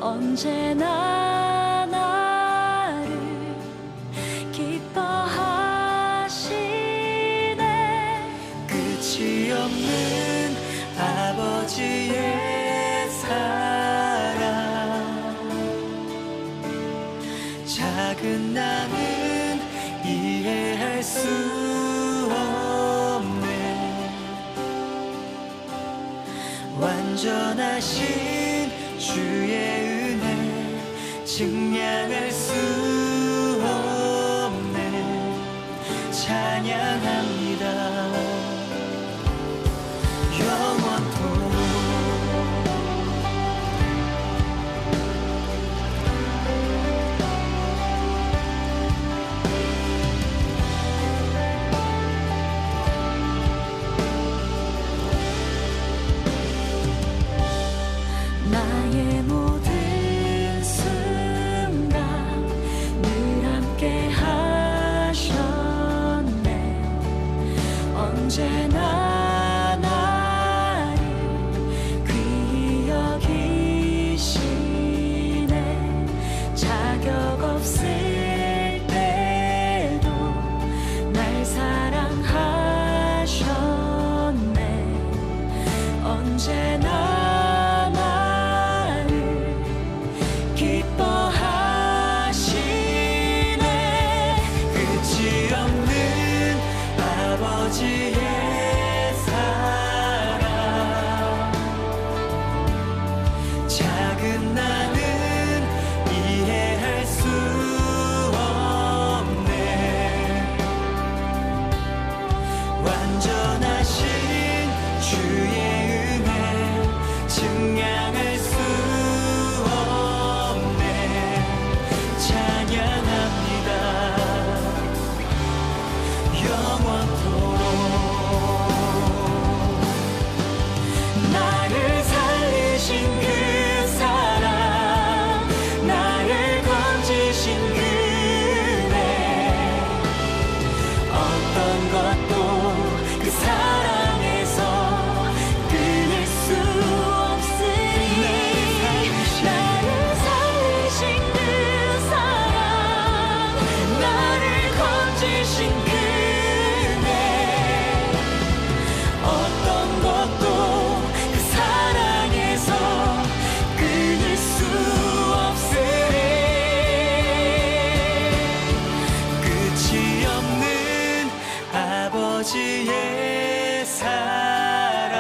언제나 나를 기뻐하시네. 끝이 없는 아버지의 사랑, 작은 나는 이해할 수 없네. 완전하신 주의 은혜 증량할 수 없네. 찬양합니다. 영원토록 나의 모든 순간 늘 함께 하셨네. 언제나 나를 귀히 여기시네. 자격 없을 때도 날 사랑하셨네. 언제나 아버지의 사랑,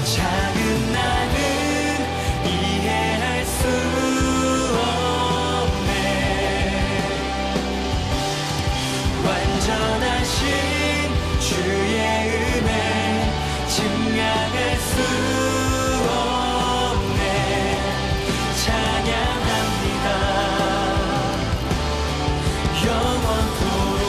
작은 나는 이해할 수 없네. 완전하신 주의 은혜 증량할 수 없네. 찬양합니다. 영원토록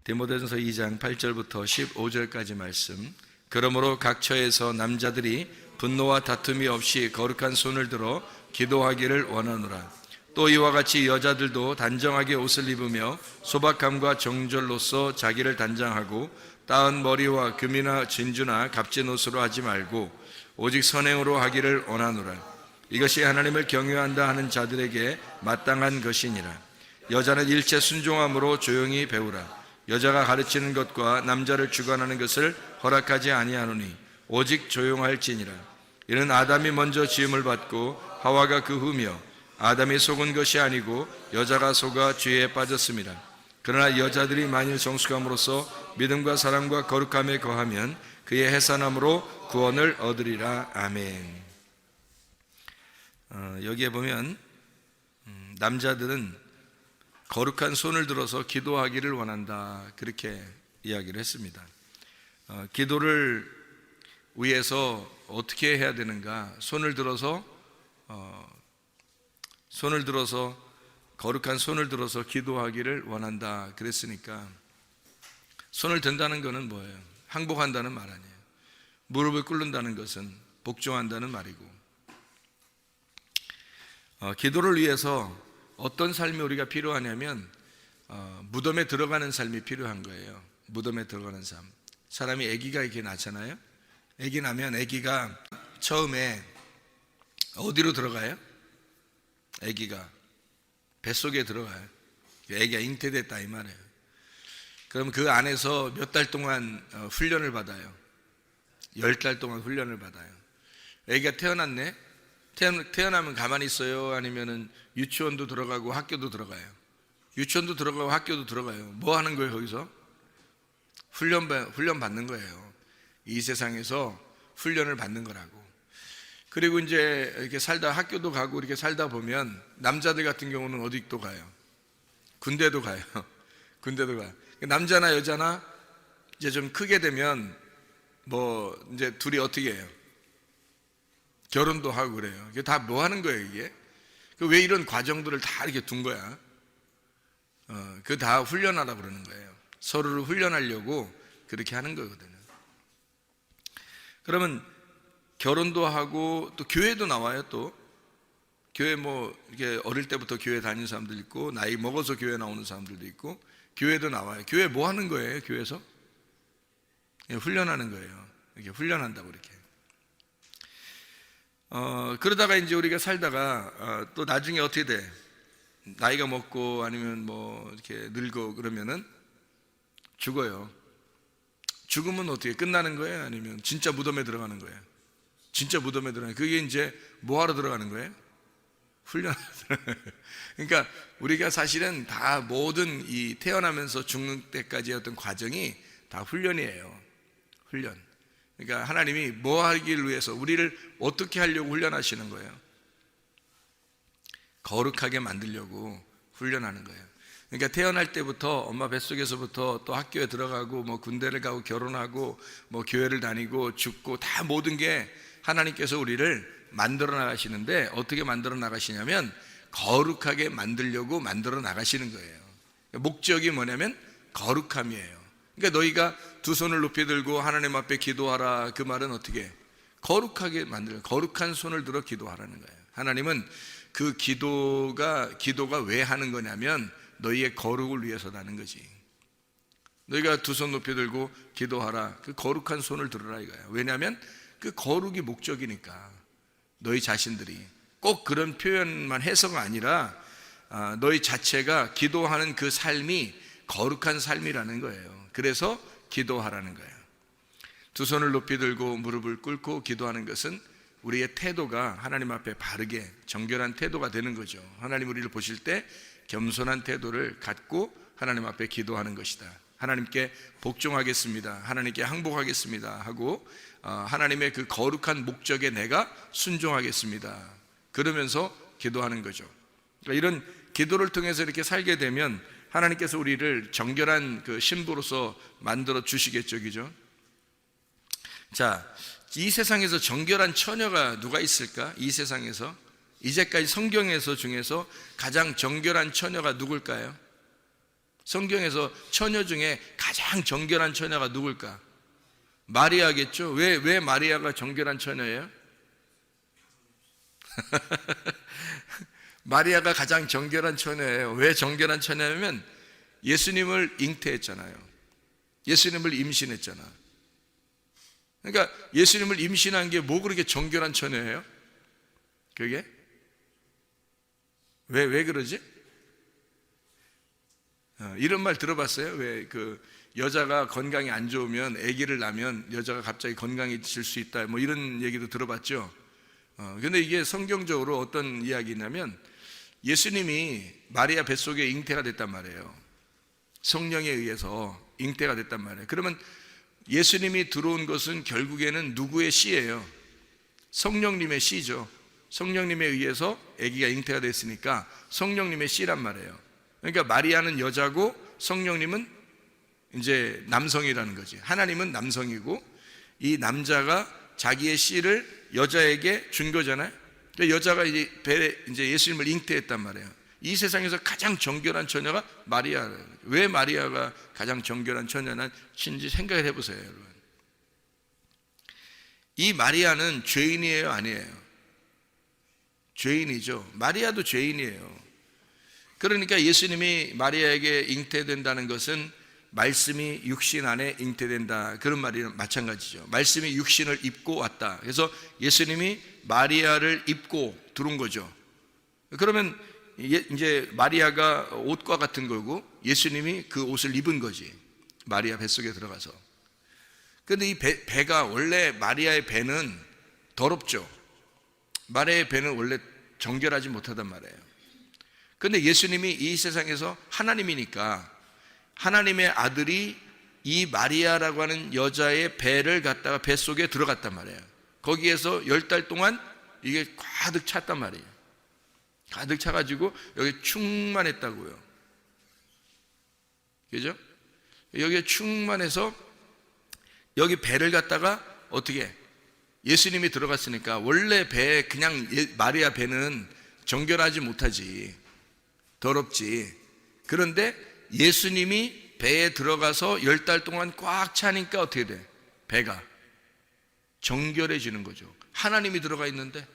디모데전서 2장 8절부터 15절까지 말씀. 그러므로 각 처에서 남자들이 분노와 다툼이 없이 거룩한 손을 들어 기도하기를 원하노라. 또 이와 같이 여자들도 단정하게 옷을 입으며 소박함과 정절로서 자기를 단장하고 따은 머리와 금이나 진주나 값진 옷으로 하지 말고 오직 선행으로 하기를 원하노라. 이것이 하나님을 경외한다 하는 자들에게 마땅한 것이니라. 여자는 일체 순종함으로 조용히 배우라. 여자가 가르치는 것과 남자를 주관하는 것을 허락하지 아니하노니 오직 조용할지니라. 이는 아담이 먼저 지음을 받고 하와가 그 후며 아담이 속은 것이 아니고 여자가 속아 죄에 빠졌습니다. 그러나 여자들이 만일 정숙함으로써 믿음과 사랑과 거룩함에 거하면 그의 해산함으로 구원을 얻으리라. 아멘. 여기에 보면 남자들은 거룩한 손을 들어서 기도하기를 원한다, 그렇게 이야기를 했습니다. 기도를 위해서 어떻게 해야 되는가? 손을 들어서 거룩한 손을 들어서 기도하기를 원한다 그랬으니까, 손을 든다는 것은 뭐예요? 항복한다는 말 아니에요. 무릎을 꿇는다는 것은 복종한다는 말이고, 기도를 위해서 어떤 삶이 우리가 필요하냐면 무덤에 들어가는 삶이 필요한 거예요. 무덤에 들어가는 삶. 사람이 아기가 이렇게 낳잖아요. 아기 나면 아기가 처음에 어디로 들어가요? 아기가 뱃속에 들어가요. 아기가 잉태됐다 이 말이에요. 그럼 그 안에서 몇 달 동안 훈련을 받아요. 10달 동안 훈련을 받아요. 아기가 태어났네. 태어나면 가만히 있어요? 아니면은 유치원도 들어가고 학교도 들어가요? 유치원도 들어가고 학교도 들어가요. 뭐 하는 거예요 거기서? 훈련 받는 거예요. 이 세상에서 훈련을 받는 거라고. 그리고 이제 이렇게 살다 학교도 가고 이렇게 살다 보면 남자들 같은 경우는 어디 또 가요? 군대도 가요. 군대도 가요. 남자나 여자나 이제 좀 크게 되면 뭐 이제 둘이 어떻게 해요? 결혼도 하고 그래요. 이게 다 뭐 하는 거예요 이게? 왜 이런 과정들을 다 이렇게 둔 거야? 그 다 훈련하라고 그러는 거예요. 서로를 훈련하려고 그렇게 하는 거거든요. 그러면 결혼도 하고 또 교회도 나와요. 또 교회 뭐 이렇게 어릴 때부터 교회 다니는 사람들 있고, 나이 먹어서 교회 나오는 사람들도 있고, 교회도 나와요. 교회 뭐 하는 거예요? 교회에서 훈련하는 거예요. 이렇게 훈련한다고 이렇게. 그러다가 이제 우리가 살다가 또 나중에 어떻게 돼? 나이가 먹고 아니면 뭐 이렇게 늙고 그러면은 죽어요. 죽으면 어떻게 끝나는 거예요? 아니면 진짜 무덤에 들어가는 거예요? 진짜 무덤에 들어가는 거예요. 그게 이제 뭐 하러 들어가는 거예요? 훈련하러 들어가는 거예요. 그러니까 우리가 사실은 다 모든 이 태어나면서 죽는 때까지의 어떤 과정이 다 훈련이에요. 훈련. 그러니까 하나님이 뭐 하기를 위해서 우리를 어떻게 하려고 훈련하시는 거예요? 거룩하게 만들려고 훈련하는 거예요. 그러니까 태어날 때부터 엄마 뱃속에서부터 또 학교에 들어가고 뭐 군대를 가고 결혼하고 뭐 교회를 다니고 죽고 다 모든 게 하나님께서 우리를 만들어 나가시는데, 어떻게 만들어 나가시냐면 거룩하게 만들려고 만들어 나가시는 거예요. 목적이 뭐냐면 거룩함이에요. 그러니까 너희가 두 손을 높이 들고 하나님 앞에 기도하라, 그 말은 어떻게? 거룩하게 만들어, 거룩한 손을 들어 기도하라는 거예요. 하나님은 그 기도가 왜 하는 거냐면 너희의 거룩을 위해서라는 거지. 너희가 두 손 높이 들고 기도하라, 그 거룩한 손을 들으라 이거예요. 왜냐하면 그 거룩이 목적이니까. 너희 자신들이 꼭 그런 표현만 해서가 아니라 너희 자체가 기도하는 그 삶이 거룩한 삶이라는 거예요. 그래서 기도하라는 거예요. 두 손을 높이 들고 무릎을 꿇고 기도하는 것은 우리의 태도가 하나님 앞에 바르게 정결한 태도가 되는 거죠. 하나님 우리를 보실 때 겸손한 태도를 갖고 하나님 앞에 기도하는 것이다. 하나님께 복종하겠습니다, 하나님께 항복하겠습니다 하고 하나님의 그 거룩한 목적에 내가 순종하겠습니다, 그러면서 기도하는 거죠. 그러니까 이런 기도를 통해서 이렇게 살게 되면 하나님께서 우리를 정결한 그 신부로서 만들어 주시겠죠, 그죠? 자, 이 세상에서 정결한 처녀가 누가 있을까? 이 세상에서 이제까지 성경에서 중에서 가장 정결한 처녀가 누굴까요? 성경에서 처녀 중에 가장 정결한 처녀가 누굴까? 마리아겠죠? 왜 마리아가 정결한 처녀예요? 마리아가 가장 정결한 처녀예요. 왜 정결한 처녀냐면 예수님을 잉태했잖아요. 예수님을 임신했잖아. 그러니까 예수님을 임신한 게 뭐 그렇게 정결한 처녀예요? 그게? 왜 그러지? 이런 말 들어봤어요? 왜 그 여자가 건강이 안 좋으면, 아기를 낳으면 여자가 갑자기 건강해질 수 있다, 뭐 이런 얘기도 들어봤죠. 근데 이게 성경적으로 어떤 이야기냐면 예수님이 마리아 뱃속에 잉태가 됐단 말이에요. 성령에 의해서 잉태가 됐단 말이에요. 그러면 예수님이 들어온 것은 결국에는 누구의 씨예요? 성령님의 씨죠. 성령님에 의해서 아기가 잉태가 됐으니까 성령님의 씨란 말이에요. 그러니까 마리아는 여자고 성령님은 이제 남성이라는 거지. 하나님은 남성이고 이 남자가 자기의 씨를 여자에게 준 거잖아요. 여자가 이제 예수님을 잉태했단 말이에요. 이 세상에서 가장 정결한 처녀가 마리아예요. 왜 마리아가 가장 정결한 처녀인지 생각을 해보세요, 여러분. 이 마리아는 죄인이에요, 아니에요? 죄인이죠. 마리아도 죄인이에요. 그러니까 예수님이 마리아에게 잉태된다는 것은 말씀이 육신 안에 잉태된다, 그런 말이랑 마찬가지죠. 말씀이 육신을 입고 왔다. 그래서 예수님이 마리아를 입고 들어온 거죠. 그러면 이제 마리아가 옷과 같은 거고 예수님이 그 옷을 입은 거지, 마리아 뱃속에 들어가서. 그런데 이 배가, 원래 마리아의 배는 더럽죠. 마리아의 배는 원래 정결하지 못하단 말이에요. 그런데 예수님이 이 세상에서 하나님이니까 하나님의 아들이 이 마리아라고 하는 여자의 배를 갖다가 뱃속에 들어갔단 말이에요. 거기에서 10달 동안 이게 가득 찼단 말이에요. 가득 차가지고 여기 충만했다고요. 그죠? 여기에 충만해서 여기 배를 갖다가 어떻게, 예수님이 들어갔으니까 원래 배, 그냥 마리아 배는 정결하지 못하지, 더럽지. 그런데 예수님이 배에 들어가서 10달 동안 꽉 차니까 어떻게 돼? 배가 정결해지는 거죠. 하나님이 들어가 있는데.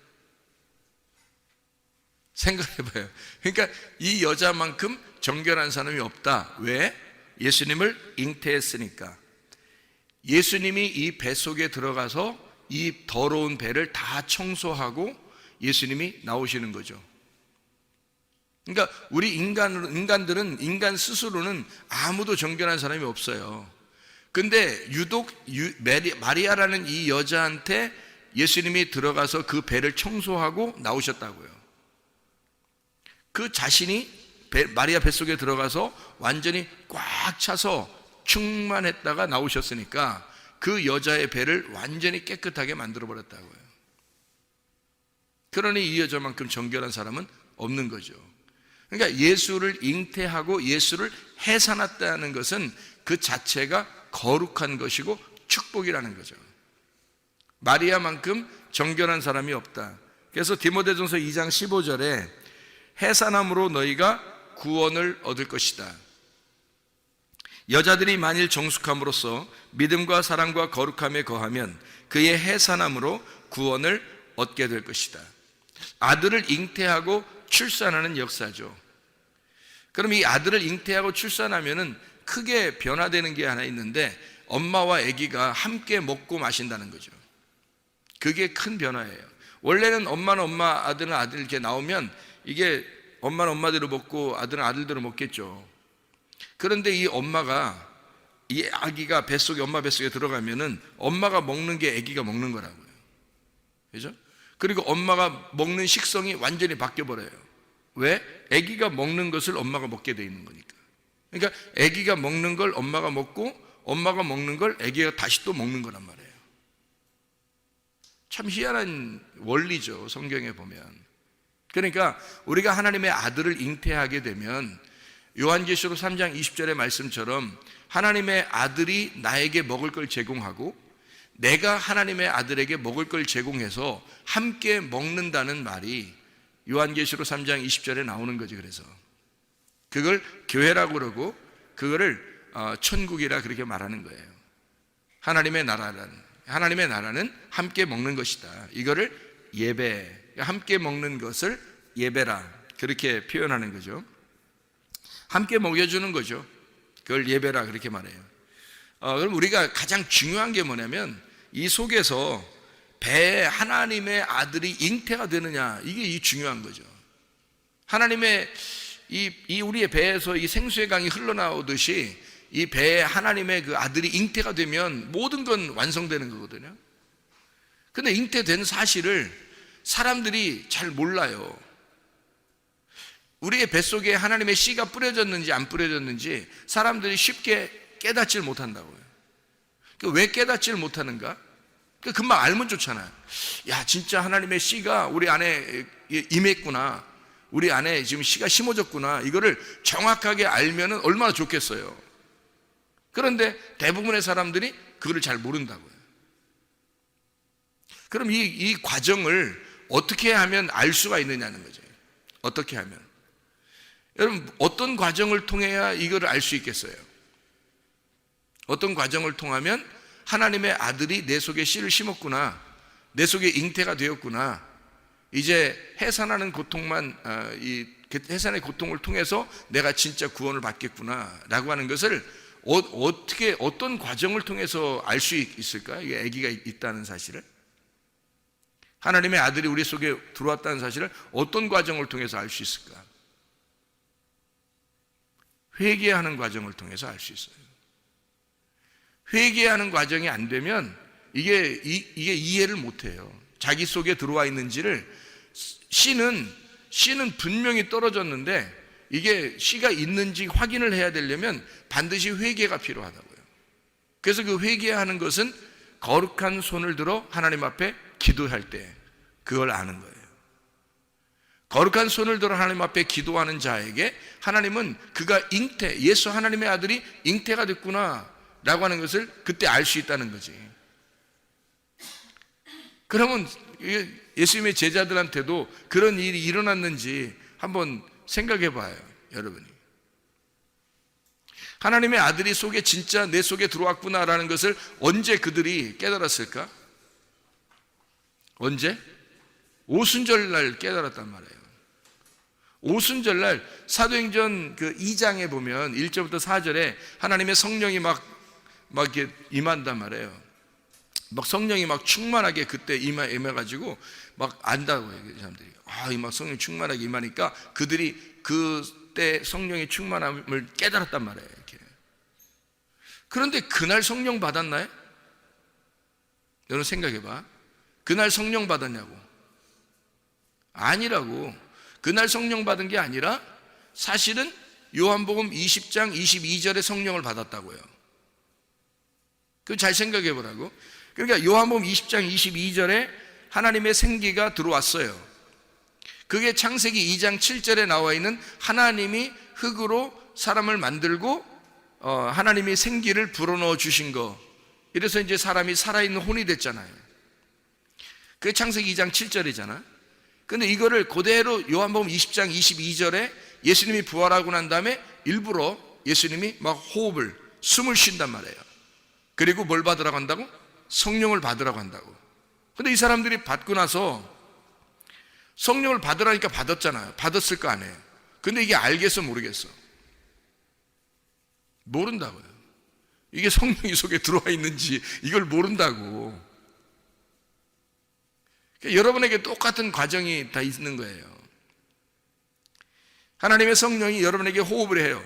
생각해봐요. 그러니까 이 여자만큼 정결한 사람이 없다. 왜? 예수님을 잉태했으니까. 예수님이 이 배 속에 들어가서 이 더러운 배를 다 청소하고 예수님이 나오시는 거죠. 그러니까 우리 인간들은, 인간 스스로는 아무도 정결한 사람이 없어요. 근데 유독 마리아라는 이 여자한테 예수님이 들어가서 그 배를 청소하고 나오셨다고요. 그 자신이 마리아 뱃속에 들어가서 완전히 꽉 차서 충만했다가 나오셨으니까 그 여자의 배를 완전히 깨끗하게 만들어 버렸다고요. 그러니 이 여자만큼 정결한 사람은 없는 거죠. 그러니까 예수를 잉태하고 예수를 해산했다는 것은 그 자체가 거룩한 것이고 축복이라는 거죠. 마리아만큼 정결한 사람이 없다. 그래서 디모데전서 2장 15절에 해산함으로 너희가 구원을 얻을 것이다. 여자들이 만일 정숙함으로써 믿음과 사랑과 거룩함에 거하면 그의 해산함으로 구원을 얻게 될 것이다. 아들을 잉태하고 출산하는 역사죠. 그럼 이 아들을 잉태하고 출산하면은 크게 변화되는 게 하나 있는데, 엄마와 아기가 함께 먹고 마신다는 거죠. 그게 큰 변화예요. 원래는 엄마는 엄마, 아들은 아들 이렇게 나오면 이게 엄마는 엄마대로 먹고 아들은 아들대로 먹겠죠. 그런데 이 엄마가, 이 아기가 뱃속에, 엄마 뱃속에 들어가면은 엄마가 먹는 게 아기가 먹는 거라고요. 그죠? 그리고 엄마가 먹는 식성이 완전히 바뀌어 버려요. 왜? 아기가 먹는 것을 엄마가 먹게 돼 있는 거니까. 그러니까 아기가 먹는 걸 엄마가 먹고 엄마가 먹는 걸 아기가 다시 또 먹는 거란 말이에요. 참 희한한 원리죠, 성경에 보면. 그러니까 우리가 하나님의 아들을 잉태하게 되면 요한계시록 3장 20절의 말씀처럼 하나님의 아들이 나에게 먹을 걸 제공하고 내가 하나님의 아들에게 먹을 걸 제공해서 함께 먹는다는 말이 요한계시록 3장 20절에 나오는 거지. 그래서 그걸 교회라고 그러고 그거를 천국이라 그렇게 말하는 거예요. 하나님의 나라는 함께 먹는 것이다. 이거를 예배, 함께 먹는 것을 예배라 그렇게 표현하는 거죠. 함께 먹여주는 거죠. 그걸 예배라 그렇게 말해요. 그럼 우리가 가장 중요한 게 뭐냐면 이 속에서 배에 하나님의 아들이 잉태가 되느냐, 이게 중요한 거죠. 하나님의 우리의 배에서 이 생수의 강이 흘러나오듯이 이 배에 하나님의 그 아들이 잉태가 되면 모든 건 완성되는 거거든요. 근데 잉태된 사실을 사람들이 잘 몰라요. 우리의 뱃속에 하나님의 씨가 뿌려졌는지 안 뿌려졌는지 사람들이 쉽게 깨닫지를 못한다고요. 왜 깨닫지를 못하는가? 금방 알면 좋잖아요. 야, 진짜 하나님의 씨가 우리 안에 임했구나, 우리 안에 지금 씨가 심어졌구나, 이거를 정확하게 알면은 얼마나 좋겠어요. 그런데 대부분의 사람들이 그거를 잘 모른다고요. 그럼 이 과정을 어떻게 하면 알 수가 있느냐는 거죠. 어떻게 하면. 여러분, 어떤 과정을 통해야 이걸 알 수 있겠어요? 어떤 과정을 통하면 하나님의 아들이 내 속에 씨를 심었구나, 내 속에 잉태가 되었구나, 이제 해산하는 고통만, 이 해산의 고통을 통해서 내가 진짜 구원을 받겠구나 라고 하는 것을 어떻게, 어떤 과정을 통해서 알 수 있을까? 이게 아기가 있다는 사실을, 하나님의 아들이 우리 속에 들어왔다는 사실을 어떤 과정을 통해서 알 수 있을까? 회개하는 과정을 통해서 알 수 있어요. 회개하는 과정이 안 되면 이게 이해를 못 해요. 자기 속에 들어와 있는지를, 씨는 분명히 떨어졌는데 이게 씨가 있는지 확인을 해야 되려면 반드시 회개가 필요하다고요. 그래서 그 회개하는 것은 거룩한 손을 들어 하나님 앞에 기도할 때 그걸 아는 거예요. 거룩한 손을 들어 하나님 앞에 기도하는 자에게 하나님은 그가 예수 하나님의 아들이 잉태가 됐구나 라고 하는 것을 그때 알 수 있다는 거지. 그러면 예수님의 제자들한테도 그런 일이 일어났는지 한번 생각해 봐요, 여러분이. 하나님의 아들이 속에 진짜 내 속에 들어왔구나라는 것을 언제 그들이 깨달았을까? 언제? 오순절날 깨달았단 말이에요. 오순절날 사도행전 그 2장에 보면 1절부터 4절에 하나님의 성령이 막 이렇게 임한단 말이에요. 막 성령이 막 충만하게 그때 임해가지고 막 안다고 해요, 사람들이. 막 성령 충만하게 임하니까 그들이 그때 성령의 충만함을 깨달았단 말이에요, 이렇게. 그런데 그날 성령 받았나요? 여러분 생각해봐. 그날 성령 받았냐고? 아니라고. 그날 성령 받은 게 아니라 사실은 요한복음 20장 22절에 성령을 받았다고요. 그거 잘 생각해 보라고. 그러니까 요한복음 20장 22절에 하나님의 생기가 들어왔어요. 그게 창세기 2장 7절에 나와 있는 하나님이 흙으로 사람을 만들고 하나님이 생기를 불어넣어 주신 거. 이래서 이제 사람이 살아있는 혼이 됐잖아요. 그게 창세기 2장 7절이잖아. 근데 이거를 그대로 요한복음 20장 22절에 예수님이 부활하고 난 다음에 일부러 예수님이 막 숨을 쉰단 말이에요. 그리고 뭘 받으라고 한다고? 성령을 받으라고 한다고. 근데 이 사람들이 받고 나서 성령을 받으라니까 받았잖아요. 받았을 거 아니에요. 근데 이게 알겠어 모르겠어? 모른다고요. 이게 성령이 속에 들어와 있는지 이걸 모른다고. 여러분에게 똑같은 과정이 다 있는 거예요. 하나님의 성령이 여러분에게 호흡을 해요.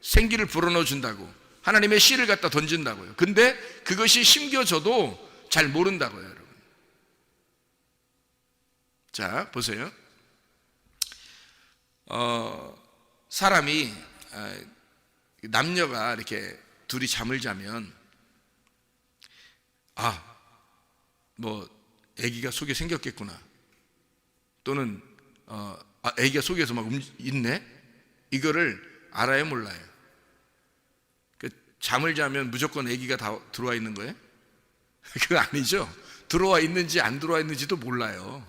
생기를 불어넣어 준다고. 하나님의 씨를 갖다 던진다고요. 근데 그것이 심겨져도 잘 모른다고요, 여러분. 자, 보세요. 사람이, 남녀가 이렇게 둘이 잠을 자면, 아기가 속에 생겼겠구나. 또는 아기가 속에서 막 있네. 이거를 알아요, 몰라요? 잠을 자면 무조건 아기가 다 들어와 있는 거예요? 그거 아니죠. 들어와 있는지 안 들어와 있는지도 몰라요.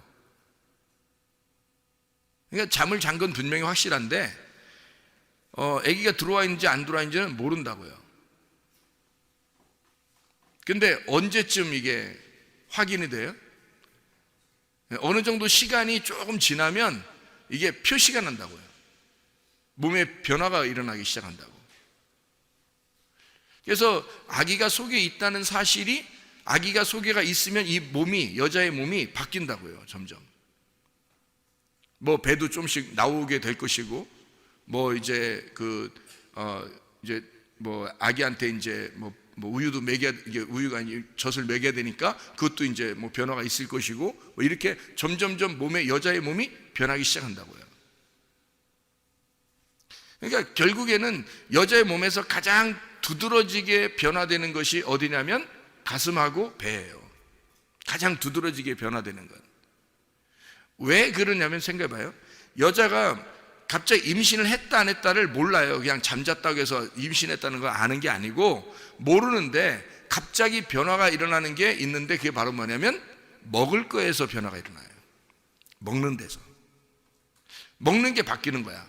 그러니까 잠을 잔 건 분명히 확실한데 아기가 들어와 있는지 안 들어와 있는지는 모른다고요. 근데 언제쯤 이게 확인이 돼요? 어느 정도 시간이 조금 지나면 이게 표시가 난다고요. 몸에 변화가 일어나기 시작한다고. 그래서 아기가 속에 있다는 사실이, 아기가 속에가 있으면 이 몸이, 여자의 몸이 바뀐다고요, 점점. 배도 좀씩 나오게 될 것이고, 아기한테 이제 우유도 우유가 아니 젖을 먹여야 되니까 그것도 이제 변화가 있을 것이고, 이렇게 점점점 여자의 몸이 변하기 시작한다고요. 그러니까 결국에는 여자의 몸에서 가장 두드러지게 변화되는 것이 어디냐면 가슴하고 배예요. 가장 두드러지게 변화되는 것. 왜 그러냐면 생각해봐요. 여자가 갑자기 임신을 했다 안 했다를 몰라요. 그냥 잠잤다고 해서 임신했다는 걸 아는 게 아니고, 모르는데 갑자기 변화가 일어나는 게 있는데, 그게 바로 뭐냐면 먹을 거에서 변화가 일어나요. 먹는 데서. 먹는 게 바뀌는 거야.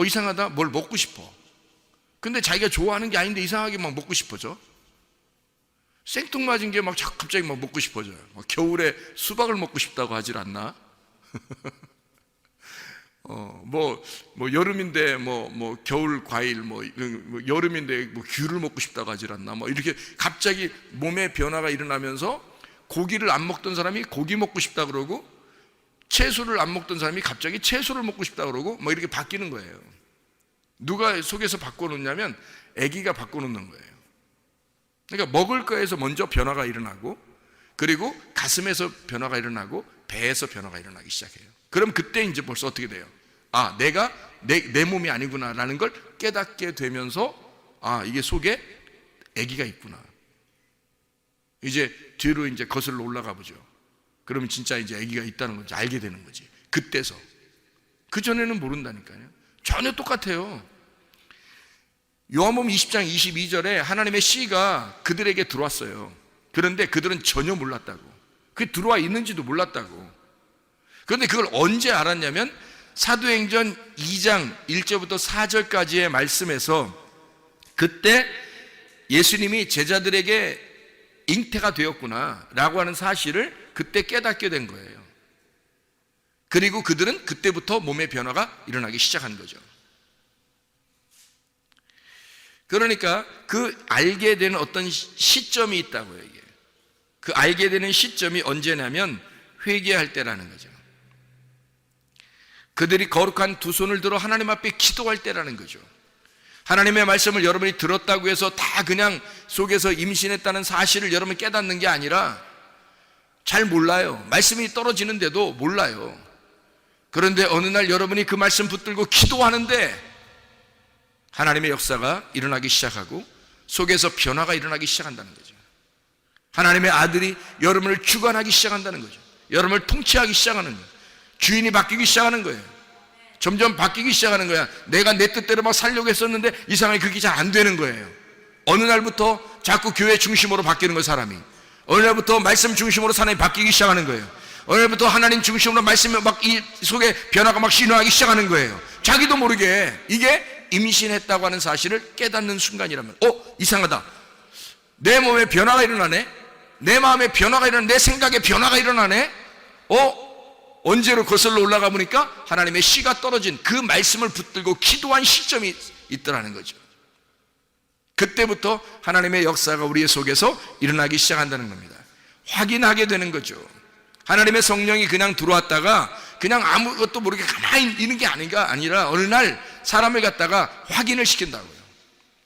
이상하다, 뭘 먹고 싶어. 근데 자기가 좋아하는 게 아닌데 이상하게 막 먹고 싶어져. 생뚱맞은 게 막 갑자기 막 먹고 싶어져요. 겨울에 수박을 먹고 싶다고 하질 않나? 여름인데 겨울 과일, 여름인데 귤을 먹고 싶다고 하질 않나? 이렇게 갑자기 몸의 변화가 일어나면서 고기를 안 먹던 사람이 고기 먹고 싶다 그러고, 채소를 안 먹던 사람이 갑자기 채소를 먹고 싶다 그러고, 이렇게 바뀌는 거예요. 누가 속에서 바꿔놓냐면 아기가 바꿔놓는 거예요. 그러니까 먹을 거에서 먼저 변화가 일어나고, 그리고 가슴에서 변화가 일어나고, 배에서 변화가 일어나기 시작해요. 그럼 그때 이제 벌써 어떻게 돼요? 내가 내 몸이 아니구나라는 걸 깨닫게 되면서, 이게 속에 아기가 있구나. 이제 뒤로 이제 거슬러 올라가 보죠. 그러면 진짜 이제 아기가 있다는 걸 알게 되는 거지. 그때서. 그 전에는 모른다니까요. 전혀 똑같아요. 요한복음 20장 22절에 하나님의 씨가 그들에게 들어왔어요. 그런데 그들은 전혀 몰랐다고. 그게 들어와 있는지도 몰랐다고. 그런데 그걸 언제 알았냐면 사도행전 2장 1절부터 4절까지의 말씀에서, 그때 예수님이 제자들에게 잉태가 되었구나 라고 하는 사실을 그때 깨닫게 된 거예요. 그리고 그들은 그때부터 몸의 변화가 일어나기 시작한 거죠. 그러니까 그 알게 되는 어떤 시점이 있다고요. 이게 그 알게 되는 시점이 언제냐면 회개할 때라는 거죠. 그들이 거룩한 두 손을 들어 하나님 앞에 기도할 때라는 거죠. 하나님의 말씀을 여러분이 들었다고 해서 다 그냥 속에서 임신했다는 사실을 여러분이 깨닫는 게 아니라, 잘 몰라요. 말씀이 떨어지는데도 몰라요. 그런데 어느 날 여러분이 그 말씀 붙들고 기도하는데 하나님의 역사가 일어나기 시작하고 속에서 변화가 일어나기 시작한다는 거죠. 하나님의 아들이 여러분을 주관하기 시작한다는 거죠. 여러분을 통치하기 시작하는 거예요. 주인이 바뀌기 시작하는 거예요. 점점 바뀌기 시작하는 거야. 내가 내 뜻대로 막 살려고 했었는데 이상하게 그게 잘 안 되는 거예요. 어느 날부터 자꾸 교회 중심으로 바뀌는 거예요. 사람이 어느 날부터 말씀 중심으로 사람이 바뀌기 시작하는 거예요. 어느 날부터 하나님 중심으로 말씀이 막 이 속에 변화가 막 신호하기 시작하는 거예요. 자기도 모르게. 이게 임신했다고 하는 사실을 깨닫는 순간이라면, 이상하다, 내 몸에 변화가 일어나네, 내 마음에 변화가 일어나네, 내 생각에 변화가 일어나네. 언제로 거슬러 올라가 보니까 하나님의 씨가 떨어진 그 말씀을 붙들고 기도한 시점이 있더라는 거죠. 그때부터 하나님의 역사가 우리의 속에서 일어나기 시작한다는 겁니다. 확인하게 되는 거죠. 하나님의 성령이 그냥 들어왔다가 그냥 아무것도 모르게 가만히 있는 게 아니라 어느 날 사람을 갖다가 확인을 시킨다고요.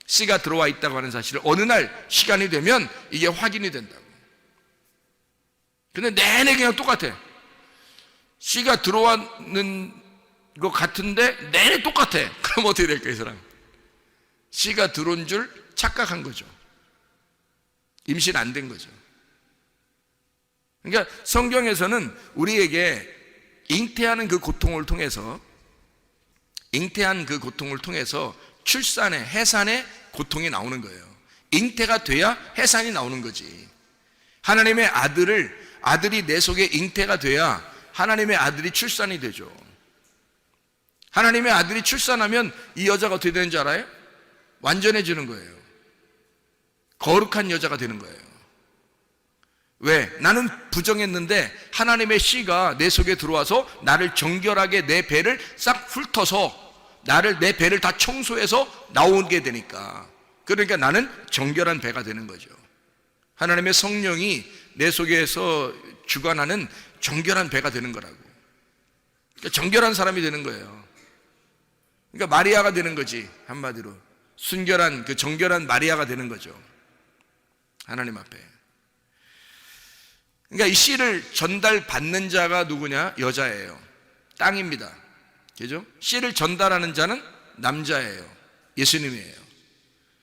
씨가 들어와 있다고 하는 사실을 어느 날 시간이 되면 이게 확인이 된다고. 근데 내내 그냥 똑같아. 씨가 들어왔는 것 같은데 내내 똑같아. 그럼 어떻게 될까요, 이 사람? 씨가 들어온 줄 착각한 거죠. 임신 안 된 거죠. 그러니까 성경에서는 우리에게 잉태한 그 고통을 통해서 출산의, 해산의 고통이 나오는 거예요. 잉태가 돼야 해산이 나오는 거지. 하나님의 아들이 내 속에 잉태가 돼야 하나님의 아들이 출산이 되죠. 하나님의 아들이 출산하면 이 여자가 어떻게 되는 줄 알아요? 완전해지는 거예요. 거룩한 여자가 되는 거예요. 왜? 나는 부정했는데 하나님의 씨가 내 속에 들어와서 나를 정결하게 내 배를 싹 훑어서 내 배를 다 청소해서 나오게 되니까. 그러니까 나는 정결한 배가 되는 거죠. 하나님의 성령이 내 속에서 주관하는 정결한 배가 되는 거라고. 그러니까 정결한 사람이 되는 거예요. 그러니까 마리아가 되는 거지. 한마디로 순결한, 그 정결한 마리아가 되는 거죠. 하나님 앞에. 그러니까 이 씨를 전달받는 자가 누구냐? 여자예요. 땅입니다. 그죠? 씨를 전달하는 자는 남자예요. 예수님이에요.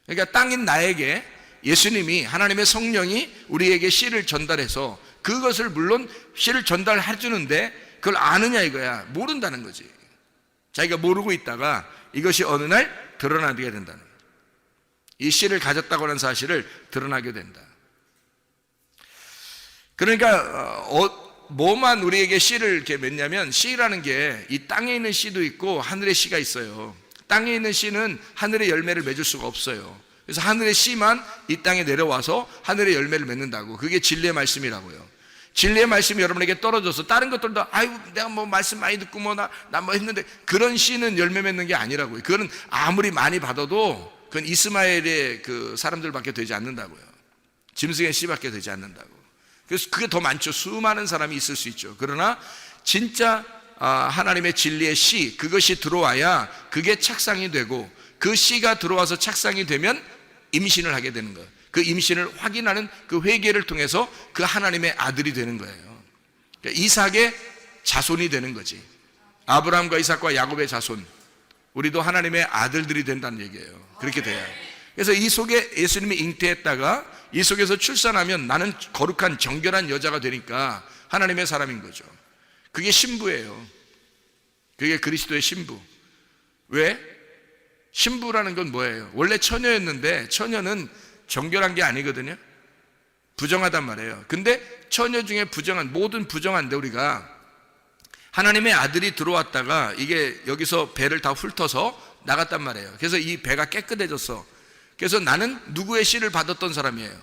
그러니까 땅인 나에게 예수님이, 하나님의 성령이 우리에게 씨를 전달해서 그것을 물론 씨를 전달해 주는데 그걸 아느냐 이거야. 모른다는 거지. 자기가 모르고 있다가 이것이 어느 날 드러나게 된다는 거예요. 이 씨를 가졌다고 하는 사실을 드러나게 된다. 그러니까 뭐만 우리에게 씨를 이렇게 맺냐면, 씨라는 게 이 땅에 있는 씨도 있고 하늘의 씨가 있어요. 땅에 있는 씨는 하늘의 열매를 맺을 수가 없어요. 그래서 하늘의 씨만 이 땅에 내려와서 하늘의 열매를 맺는다고. 그게 진리의 말씀이라고요. 진리의 말씀이 여러분에게 떨어져서 다른 것들도 아유 내가 뭐 말씀 많이 듣고 뭐 나 뭐 했는데, 그런 씨는 열매 맺는 게 아니라고요. 그거는 아무리 많이 받아도 그건 이스마엘의 그 사람들밖에 되지 않는다고요. 짐승의 씨밖에 되지 않는다고. 그래서 그게 더 많죠. 수많은 사람이 있을 수 있죠. 그러나 진짜 하나님의 진리의 씨, 그것이 들어와야 그게 착상이 되고, 그 씨가 들어와서 착상이 되면 임신을 하게 되는 거예요. 그 임신을 확인하는 그 회개를 통해서 그 하나님의 아들이 되는 거예요. 그러니까 이삭의 자손이 되는 거지. 아브라함과 이삭과 야곱의 자손, 우리도 하나님의 아들들이 된다는 얘기예요. 그렇게 돼요. 그래서 이 속에 예수님이 잉태했다가 이 속에서 출산하면 나는 거룩한 정결한 여자가 되니까 하나님의 사람인 거죠. 그게 신부예요. 그게 그리스도의 신부. 왜? 신부라는 건 뭐예요? 원래 처녀였는데 처녀는 정결한 게 아니거든요. 부정하단 말이에요. 근데 처녀 중에 부정한, 모든 부정한데 우리가 하나님의 아들이 들어왔다가 이게 여기서 배를 다 훑어서 나갔단 말이에요. 그래서 이 배가 깨끗해졌어. 그래서 나는 누구의 씨를 받았던 사람이에요?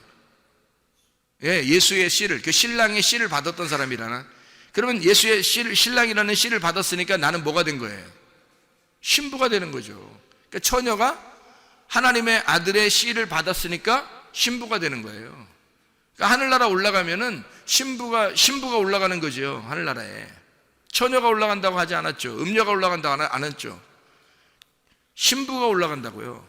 예, 예수의 씨를, 그 신랑의 씨를 받았던 사람이라나? 그러면 예수의 씨를, 신랑이라는 씨를 받았으니까 나는 뭐가 된 거예요? 신부가 되는 거죠. 그러니까 처녀가 하나님의 아들의 씨를 받았으니까 신부가 되는 거예요. 그러니까 하늘나라 올라가면은 신부가 올라가는 거죠. 하늘나라에. 처녀가 올라간다고 하지 않았죠. 음녀가 올라간다고 안 했죠. 신부가 올라간다고요.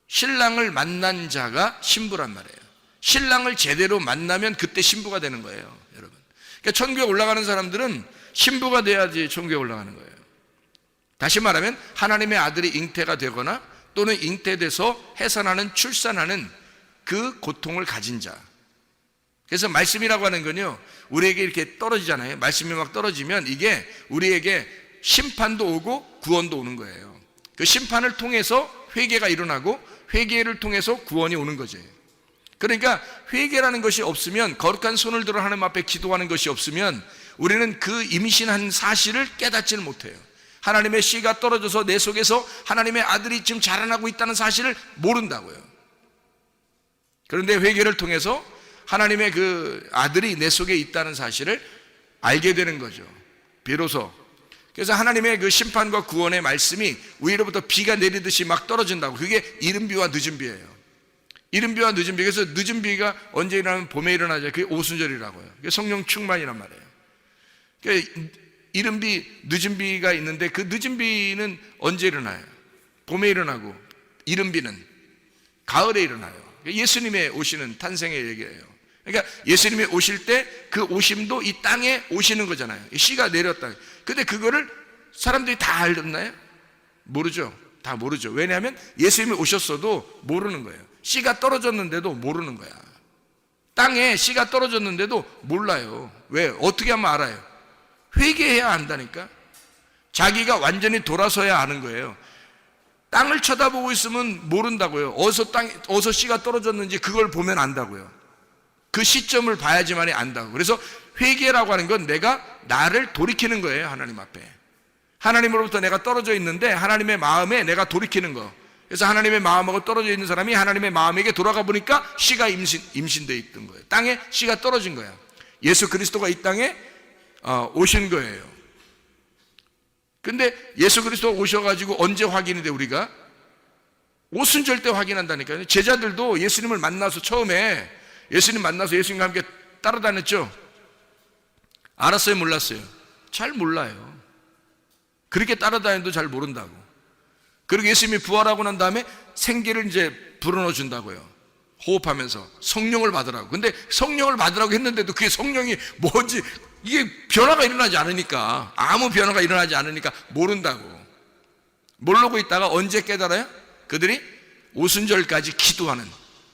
신랑을 만난 자가 신부란 말이에요. 신랑을 제대로 만나면 그때 신부가 되는 거예요, 여러분. 그러니까 천국에 올라가는 사람들은 신부가 돼야지 천국에 올라가는 거예요. 다시 말하면 하나님의 아들이 잉태가 되거나 또는 잉태돼서 해산하는, 출산하는 그 고통을 가진 자. 그래서 말씀이라고 하는 건요, 우리에게 이렇게 떨어지잖아요. 말씀이 막 떨어지면 이게 우리에게 심판도 오고 구원도 오는 거예요. 그 심판을 통해서 회개가 일어나고 회개를 통해서 구원이 오는 거죠. 그러니까 회개라는 것이 없으면, 거룩한 손을 들어 하나님 앞에 기도하는 것이 없으면 우리는 그 임신한 사실을 깨닫지를 못해요. 하나님의 씨가 떨어져서 내 속에서 하나님의 아들이 지금 자라나고 있다는 사실을 모른다고요. 그런데 회개를 통해서 하나님의 그 아들이 내 속에 있다는 사실을 알게 되는 거죠. 비로소. 그래서 하나님의 그 심판과 구원의 말씀이 위로부터 비가 내리듯이 막 떨어진다고. 그게 이른 비와 늦은 비예요. 이른 비와 늦은 비. 그래서 늦은 비가 언제 일어나면 봄에 일어나죠. 그게 오순절이라고요. 그게 성령 충만이란 말이에요. 그러니까 이른 비, 늦은 비가 있는데 그 늦은 비는 언제 일어나요? 봄에 일어나고, 이른 비는 가을에 일어나요. 예수님의 오시는 탄생의 얘기예요. 그러니까 예수님이 오실 때 그 오심도 이 땅에 오시는 거잖아요. 씨가 내렸다. 근데 그거를 사람들이 다 알았나요? 모르죠. 다 모르죠. 왜냐하면 예수님이 오셨어도 모르는 거예요. 씨가 떨어졌는데도 모르는 거야. 땅에 씨가 떨어졌는데도 몰라요. 왜? 어떻게 하면 알아요? 회개해야 안다니까. 자기가 완전히 돌아서야 아는 거예요. 땅을 쳐다보고 있으면 모른다고요. 어디서 씨가 떨어졌는지 그걸 보면 안다고요. 그 시점을 봐야지만이 안다고. 그래서 회개라고 하는 건 내가 나를 돌이키는 거예요. 하나님 앞에. 하나님으로부터 내가 떨어져 있는데 하나님의 마음에 내가 돌이키는 거. 그래서 하나님의 마음하고 떨어져 있는 사람이 하나님의 마음에게 돌아가 보니까 씨가 임신되어 있던 거예요. 땅에 씨가 떨어진 거야. 예수 그리스도가 이 땅에 오신 거예요. 근데 예수 그리스도 오셔가지고 언제 확인이 돼? 우리가 오순절 때 확인한다니까요. 제자들도 예수님을 만나서 처음에 예수님 만나서 예수님과 함께 따라다녔죠. 알았어요? 몰랐어요? 잘 몰라요. 그렇게 따라다녀도 잘 모른다고. 그리고 예수님이 부활하고 난 다음에 생기를 이제 불어넣어 준다고요. 호흡하면서 성령을 받으라고. 근데 성령을 받으라고 했는데도 그게 성령이 뭔지 이게 변화가 일어나지 않으니까, 아무 변화가 일어나지 않으니까 모른다고. 모르고 있다가 언제 깨달아요? 그들이 오순절까지 기도하는,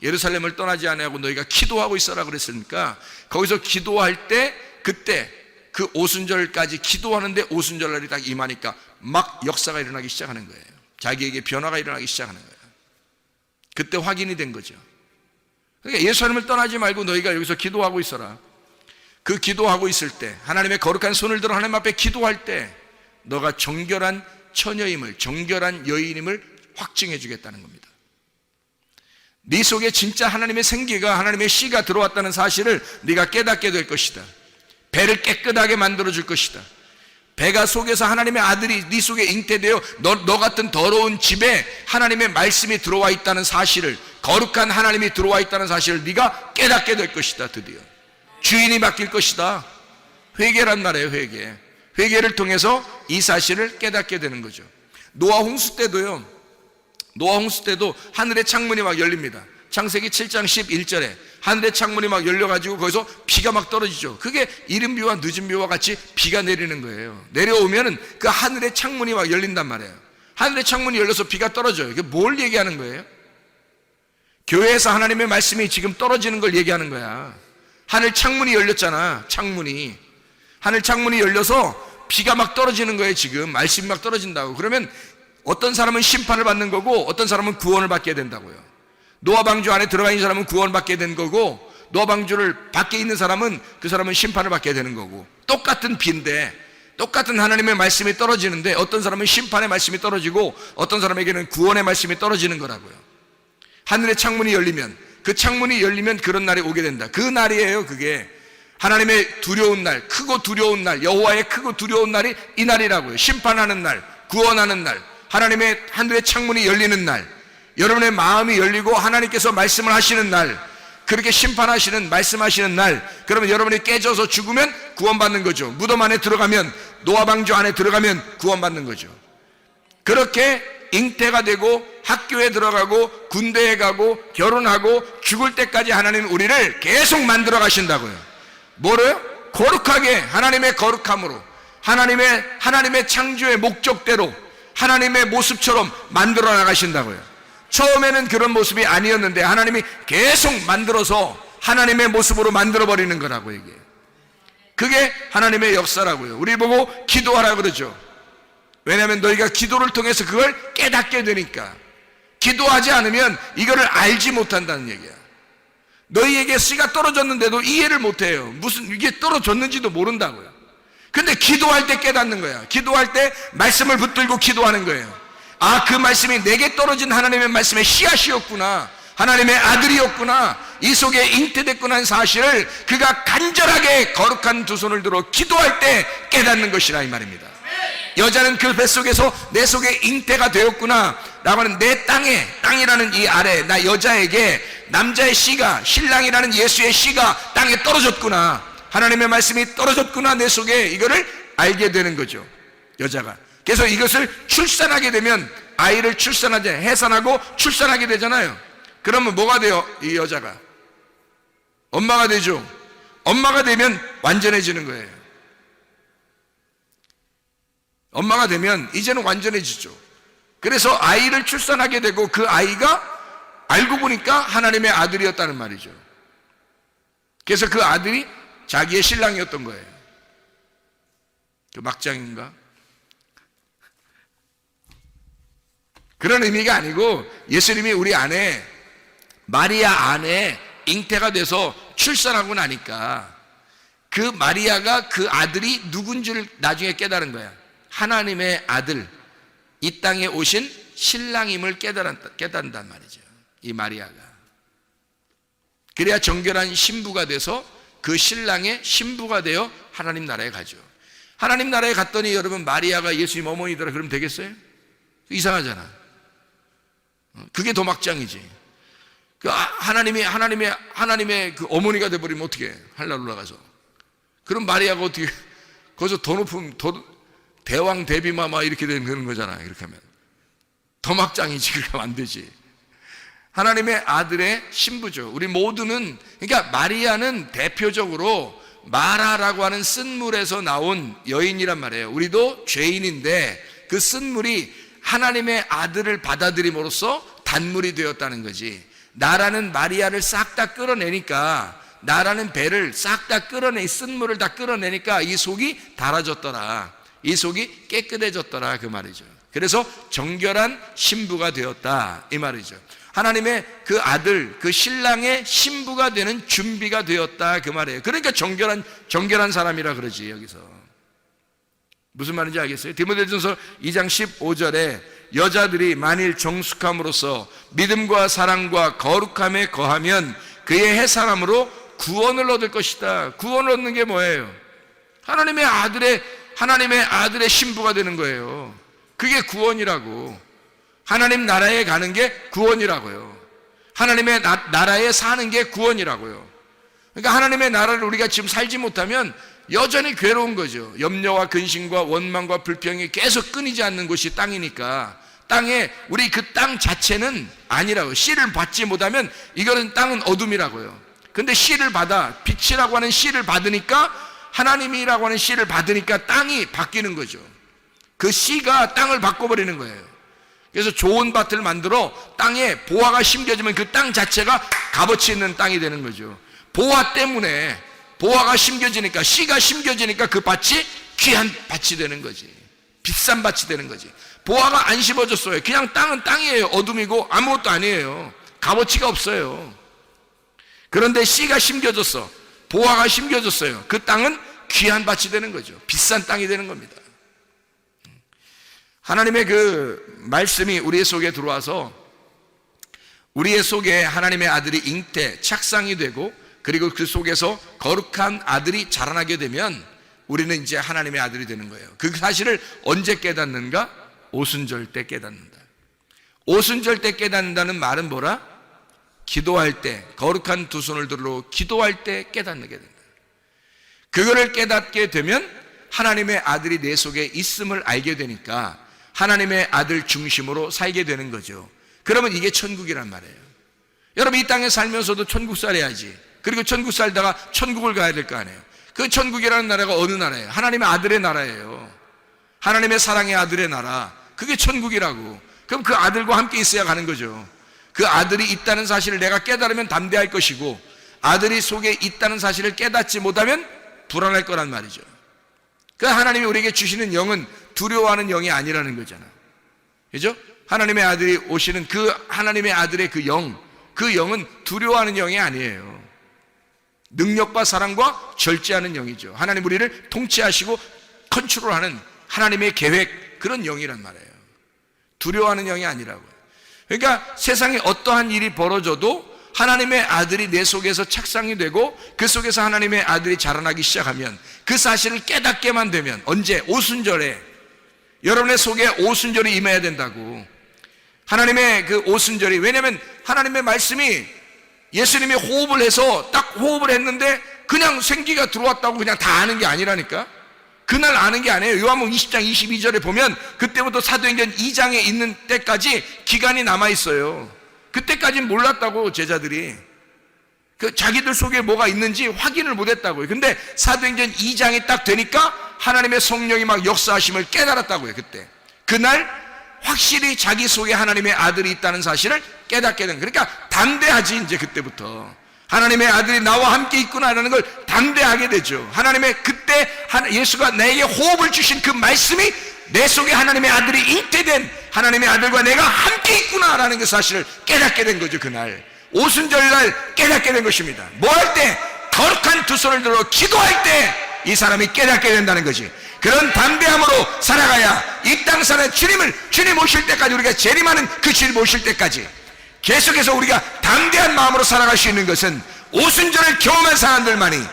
예루살렘을 떠나지 아니하고 너희가 기도하고 있어라 그랬으니까 거기서 기도할 때, 그때 그 오순절까지 기도하는데 오순절날이 딱 임하니까 막 역사가 일어나기 시작하는 거예요. 자기에게 변화가 일어나기 시작하는 거예요. 그때 확인이 된 거죠. 그러니까 예루살렘을 떠나지 말고 너희가 여기서 기도하고 있어라. 그 기도하고 있을 때, 하나님의 거룩한 손을 들어 하나님 앞에 기도할 때 너가 정결한 처녀임을, 정결한 여인임을 확증해 주겠다는 겁니다. 네 속에 진짜 하나님의 생기가, 하나님의 씨가 들어왔다는 사실을 네가 깨닫게 될 것이다. 배를 깨끗하게 만들어 줄 것이다. 배가 속에서 하나님의 아들이 네 속에 잉태되어 너 같은 더러운 집에 하나님의 말씀이 들어와 있다는 사실을, 거룩한 하나님이 들어와 있다는 사실을 네가 깨닫게 될 것이다. 드디어 주인이 바뀔 것이다. 회개란 말이에요. 회개를 통해서 이 사실을 깨닫게 되는 거죠. 노아 홍수 때도 하늘의 창문이 막 열립니다. 창세기 7장 11절에 하늘의 창문이 막 열려가지고 거기서 비가 막 떨어지죠. 그게 이른 비와 늦은 비와 같이 비가 내리는 거예요. 내려오면은 그 하늘의 창문이 막 열린단 말이에요. 하늘의 창문이 열려서 비가 떨어져요. 이게 뭘 얘기하는 거예요? 교회에서 하나님의 말씀이 지금 떨어지는 걸 얘기하는 거야. 하늘 창문이 열렸잖아. 하늘 창문이 열려서 비가 막 떨어지는 거예요. 지금 말씀이 막 떨어진다고. 그러면 어떤 사람은 심판을 받는 거고 어떤 사람은 구원을 받게 된다고요. 노아 방주 안에 들어가 있는 사람은 구원을 받게 된 거고, 노아 방주를 밖에 있는 사람은 그 사람은 심판을 받게 되는 거고, 똑같은 비인데 똑같은 하나님의 말씀이 떨어지는데 어떤 사람은 심판의 말씀이 떨어지고 어떤 사람에게는 구원의 말씀이 떨어지는 거라고요. 하늘의 창문이 열리면, 그 창문이 열리면 그런 날이 오게 된다. 그 날이에요. 그게 하나님의 두려운 날, 크고 두려운 날, 여호와의 크고 두려운 날이 이 날이라고요. 심판하는 날, 구원하는 날, 하나님의 하늘의 창문이 열리는 날, 여러분의 마음이 열리고 하나님께서 말씀을 하시는 날, 그렇게 심판하시는, 말씀하시는 날, 그러면 여러분이 깨져서 죽으면 구원받는 거죠. 무덤 안에 들어가면, 노아 방주 안에 들어가면 구원받는 거죠. 그렇게 잉태가 되고 학교에 들어가고 군대에 가고 결혼하고 죽을 때까지 하나님은 우리를 계속 만들어 가신다고요. 뭐래요? 거룩하게, 하나님의 거룩함으로, 하나님의 창조의 목적대로 하나님의 모습처럼 만들어 나가신다고요. 처음에는 그런 모습이 아니었는데 하나님이 계속 만들어서 하나님의 모습으로 만들어버리는 거라고 얘기해요. 그게 하나님의 역사라고요. 우리 보고 기도하라 그러죠. 왜냐하면 너희가 기도를 통해서 그걸 깨닫게 되니까. 기도하지 않으면 이거를 알지 못한다는 얘기야. 너희에게 씨가 떨어졌는데도 이해를 못해요. 무슨 이게 떨어졌는지도 모른다고요. 근데 기도할 때 깨닫는 거야. 기도할 때 말씀을 붙들고 기도하는 거예요. 아, 그 말씀이 내게 떨어진 하나님의 말씀의 씨앗이었구나, 하나님의 아들이었구나, 이 속에 잉태됐구나 하는 사실을 그가 간절하게 거룩한 두 손을 들어 기도할 때 깨닫는 것이라 이 말입니다. 여자는 그 뱃속에서 내 속에 잉태가 되었구나 라고 하는, 내 땅이라는 이 아래 나 여자에게 남자의 씨가, 신랑이라는 예수의 씨가 땅에 떨어졌구나, 하나님의 말씀이 떨어졌구나 내 속에, 이거를 알게 되는 거죠, 여자가. 그래서 이것을 출산하게 되면, 아이를 해산하고 출산하게 되잖아요. 그러면 뭐가 돼요? 이 여자가 엄마가 되죠. 엄마가 되면 완전해지는 거예요. 엄마가 되면 이제는 완전해지죠. 그래서 아이를 출산하게 되고 그 아이가 알고 보니까 하나님의 아들이었다는 말이죠. 그래서 그 아들이 자기의 신랑이었던 거예요. 그 막장인가? 그런 의미가 아니고, 예수님이 우리 안에, 마리아 안에 잉태가 돼서 출산하고 나니까 그 마리아가, 그 아들이 누군지를 나중에 깨달은 거야. 하나님의 아들, 이 땅에 오신 신랑임을 깨닫는단 말이죠, 이 마리아가. 그래야 정결한 신부가 돼서 그 신랑의 신부가 되어 하나님 나라에 가죠. 하나님 나라에 갔더니 여러분, 마리아가 예수님 어머니더라 그러면 되겠어요? 이상하잖아. 그게 더 막장이지. 하나님의 그 어머니가 돼버리면 어떻게 하늘나라 올라가서. 그럼 마리아가 어떻게 거기서 더 높은 대왕 대비마마 이렇게 되는 거잖아. 이렇게 하면 더 막장이지. 그렇게 하면 안 되지. 하나님의 아들의 신부죠. 우리 모두는, 그러니까 마리아는 대표적으로 마라라고 하는 쓴물에서 나온 여인이란 말이에요. 우리도 죄인인데 그 쓴물이 하나님의 아들을 받아들임으로써 단물이 되었다는 거지. 나라는 마리아를 싹 다 끌어내니까, 나라는 배를 싹 다 쓴물을 다 끌어내니까 이 속이 달아졌더라, 이 속이 깨끗해졌더라, 그 말이죠. 그래서 정결한 신부가 되었다, 이 말이죠. 하나님의 그 아들, 그 신랑의 신부가 되는 준비가 되었다, 그 말이에요. 그러니까 정결한 사람이라 그러지, 여기서. 무슨 말인지 알겠어요? 디모데전서 2장 15절에 여자들이 만일 정숙함으로써 믿음과 사랑과 거룩함에 거하면 그의 햇사람으로 구원을 얻을 것이다. 구원을 얻는 게 뭐예요? 하나님의 아들의 신부가 되는 거예요. 그게 구원이라고. 하나님 나라에 가는 게 구원이라고요. 하나님의 나라에 사는 게 구원이라고요. 그러니까 하나님의 나라를 우리가 지금 살지 못하면 여전히 괴로운 거죠. 염려와 근심과 원망과 불평이 계속 끊이지 않는 곳이 땅이니까 땅에 우리 그 땅 자체는 아니라고. 씨를 받지 못하면 이거는 땅은 어둠이라고요. 근데 씨를 받아 빛이라고 하는 씨를 받으니까 하나님이라고 하는 씨를 받으니까 땅이 바뀌는 거죠. 그 씨가 땅을 바꿔버리는 거예요. 그래서 좋은 밭을 만들어 땅에 보화가 심겨지면 그 땅 자체가 값어치 있는 땅이 되는 거죠. 보화 때문에 보화가 심겨지니까 씨가 심겨지니까 그 밭이 귀한 밭이 되는 거지. 비싼 밭이 되는 거지. 보화가 안 심어졌어요. 그냥 땅은 땅이에요. 어둠이고 아무것도 아니에요. 값어치가 없어요. 그런데 씨가 심겨졌어. 보화가 심겨졌어요. 그 땅은 귀한 밭이 되는 거죠. 비싼 땅이 되는 겁니다. 하나님의 그 말씀이 우리의 속에 들어와서 우리의 속에 하나님의 아들이 잉태, 착상이 되고 그리고 그 속에서 거룩한 아들이 자라나게 되면 우리는 이제 하나님의 아들이 되는 거예요. 그 사실을 언제 깨닫는가? 오순절 때 깨닫는다. 오순절 때 깨닫는다는 말은 뭐라? 기도할 때, 거룩한 두 손을 들어 기도할 때 깨닫게 된다. 그거를 깨닫게 되면 하나님의 아들이 내 속에 있음을 알게 되니까 하나님의 아들 중심으로 살게 되는 거죠. 그러면 이게 천국이란 말이에요. 여러분 이 땅에 살면서도 천국 살아야지. 그리고 천국 살다가 천국을 가야 될 거 아니에요. 그 천국이라는 나라가 어느 나라예요? 하나님의 아들의 나라예요. 하나님의 사랑의 아들의 나라. 그게 천국이라고. 그럼 그 아들과 함께 있어야 가는 거죠. 그 아들이 있다는 사실을 내가 깨달으면 담대할 것이고 아들이 속에 있다는 사실을 깨닫지 못하면 불안할 거란 말이죠. 그 하나님이 우리에게 주시는 영은 두려워하는 영이 아니라는 거잖아. 그죠? 하나님의 아들이 오시는 그 하나님의 아들의 그 영은 두려워하는 영이 아니에요. 능력과 사랑과 절제하는 영이죠. 하나님 우리를 통치하시고 컨트롤하는 하나님의 계획, 그런 영이란 말이에요. 두려워하는 영이 아니라고요. 그러니까 세상에 어떠한 일이 벌어져도 하나님의 아들이 내 속에서 착상이 되고 그 속에서 하나님의 아들이 자라나기 시작하면 그 사실을 깨닫게만 되면 언제? 오순절에 여러분의 속에 오순절이 임해야 된다고. 하나님의 그 오순절이, 왜냐하면 하나님의 말씀이 예수님이 호흡을 해서 딱 호흡을 했는데 그냥 생기가 들어왔다고 그냥 다 아는 게 아니라니까. 그날 아는 게 아니에요. 요한복음 20장 22절에 보면 그때부터 사도행전 2장에 있는 때까지 기간이 남아있어요. 그때까지는 몰랐다고 제자들이. 그 자기들 속에 뭐가 있는지 확인을 못했다고요. 근데 사도행전 2장이 딱 되니까 하나님의 성령이 막 역사하심을 깨달았다고요. 그때 그날 확실히 자기 속에 하나님의 아들이 있다는 사실을 깨닫게 된 거예요. 그러니까 담대하지. 이제 그때부터 하나님의 아들이 나와 함께 있구나라는 걸 담대하게 되죠. 하나님의 그때 예수가 내게 호흡을 주신 그 말씀이 내 속에 하나님의 아들이 잉태된 하나님의 아들과 내가 함께 있구나라는 그 사실을 깨닫게 된 거죠. 그날 오순절날 깨닫게 된 것입니다. 뭐 할 때? 거룩한 두 손을 들어 기도할 때 이 사람이 깨닫게 된다는 거지. 그런 담대함으로 살아가야 이 땅 사는 주님 오실 때까지, 우리가 재림하는 그 주님 오실 때까지 계속해서 우리가 담대한 마음으로 살아갈 수 있는 것은 오순절을 경험한 사람들만이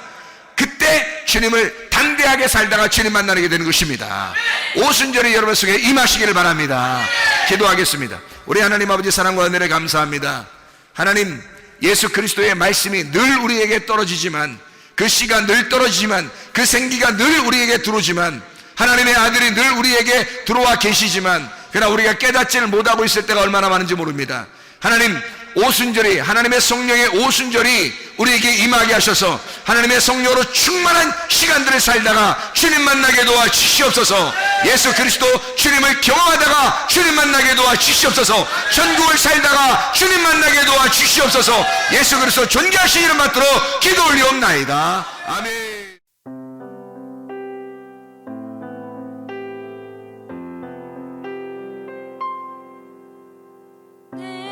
그때 주님을 담대하게 살다가 주님 만나게 되는 것입니다. 오순절이 여러분 속에 임하시기를 바랍니다. 기도하겠습니다. 우리 하나님 아버지 사랑과 은혜를 감사합니다. 하나님, 예수 그리스도의 말씀이 늘 우리에게 떨어지지만, 그 씨가 늘 떨어지지만, 그 생기가 늘 우리에게 들어오지만, 하나님의 아들이 늘 우리에게 들어와 계시지만, 그러나 우리가 깨닫지를 못하고 있을 때가 얼마나 많은지 모릅니다. 하나님, 오순절이, 하나님의 성령의 오순절이 우리에게 임하게 하셔서 하나님의 성령으로 충만한 시간들을 살다가 주님 만나게 도와 주시옵소서. 예수 그리스도 주님을 경험하다가 주님 만나게 도와 주시옵소서. 천국을 살다가 주님 만나게 도와 주시옵소서. 예수 그리스도 존귀하신 이름 받들어 기도 올리옵나이다. 아멘. 내